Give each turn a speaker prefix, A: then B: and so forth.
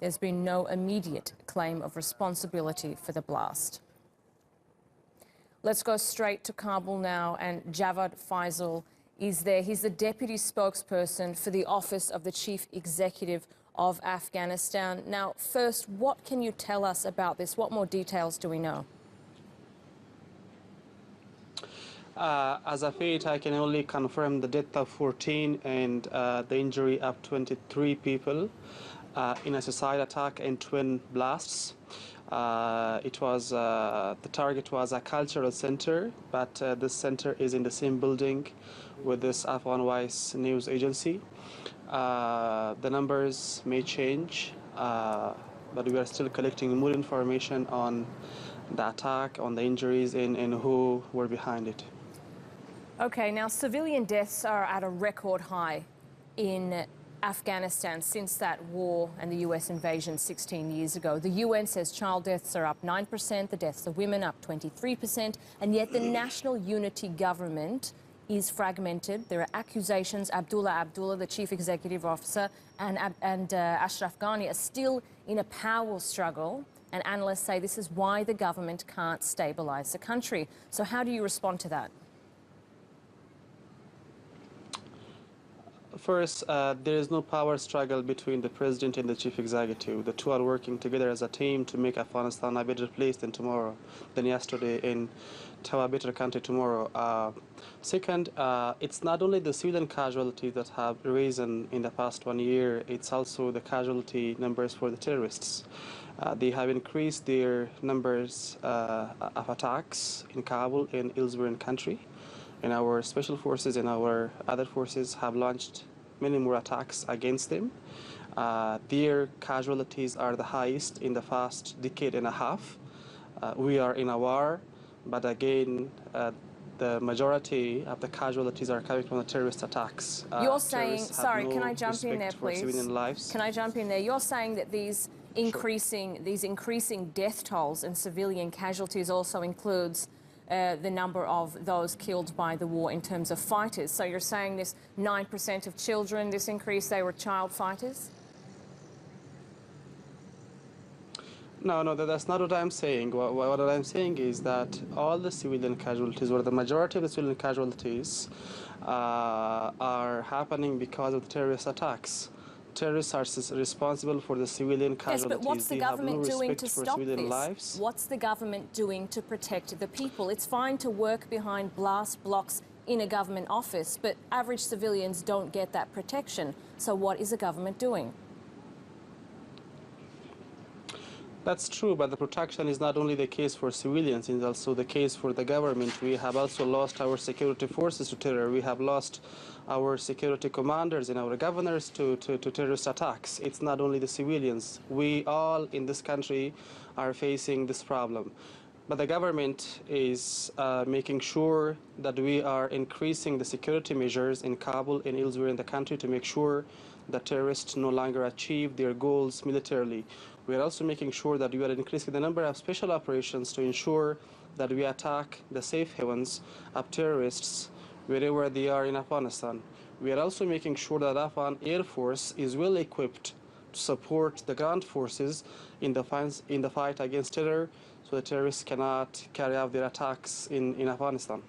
A: There's been no immediate claim of responsibility for the blast. Let's go straight to Kabul now, and Javid Faisal is there. He's the deputy spokesperson for the Office of the Chief Executive of Afghanistan. Now, first, what can you tell us about this? What more details do we know?
B: As of yet, I can only confirm the death of 14 and the injury of 23 people in a suicide attack and twin blasts. The target was a cultural center, but this center is in the same building with this Afghan Vice news agency. The numbers may change, but we are still collecting more information on the attack, on the injuries, and who were behind it.
A: Okay, now civilian deaths are at a record high in Afghanistan since that war and the US invasion 16 years ago. The UN says child deaths are up 9%, the deaths of women up 23%, and yet the national unity government is fragmented. There are accusations. Abdullah, the chief executive officer, and Ashraf Ghani are still in a power struggle, and analysts say this is why the government can't stabilize the country. So how do you respond to that?
B: First, there is no power struggle between the president and the chief executive. The two are working together as a team to make Afghanistan a better place than yesterday, and to have a better country tomorrow. Second, it's not only the civilian casualties that have risen in the past 1 year, it's also the casualty numbers for the terrorists. They have increased their numbers of attacks in Kabul and elsewhere in the country. And our special forces and our other forces have launched many more attacks against them. Their casualties are the highest in the past decade and a half. We are in a war, but again, the majority of the casualties are coming from the terrorist attacks.
A: You're saying, sorry, can I jump in there, please? Can I jump in there? You're saying that these increasing death tolls and civilian casualties also includes the number of those killed by the war in terms of fighters. So you're saying this 9% of children, this increase, they were child fighters?
B: No, that's not what I'm saying. What I'm saying is that all the civilian casualties, or the majority of the civilian casualties, are happening because of the terrorist attacks. Terrorists are responsible for the civilian casualties.
A: Yes, but what's the government doing to stop this?
B: Lives.
A: What's the government doing to protect the people? It's fine to work behind blast blocks in a government office, but average civilians don't get that protection. So what is the government doing?
B: That's true, but the protection is not only the case for civilians, it's also the case for the government. We have also lost our security forces to terror. We have lost our security commanders and our governors to terrorist attacks. It's not only the civilians. We all in this country are facing this problem. But the government is making sure that we are increasing the security measures in Kabul and elsewhere in the country to make sure that terrorists no longer achieve their goals militarily. We are also making sure that we are increasing the number of special operations to ensure that we attack the safe havens of terrorists wherever they are in Afghanistan. We are also making sure that Afghan Air Force is well equipped to support the ground forces in the fight against terror, so the terrorists cannot carry out their attacks in Afghanistan.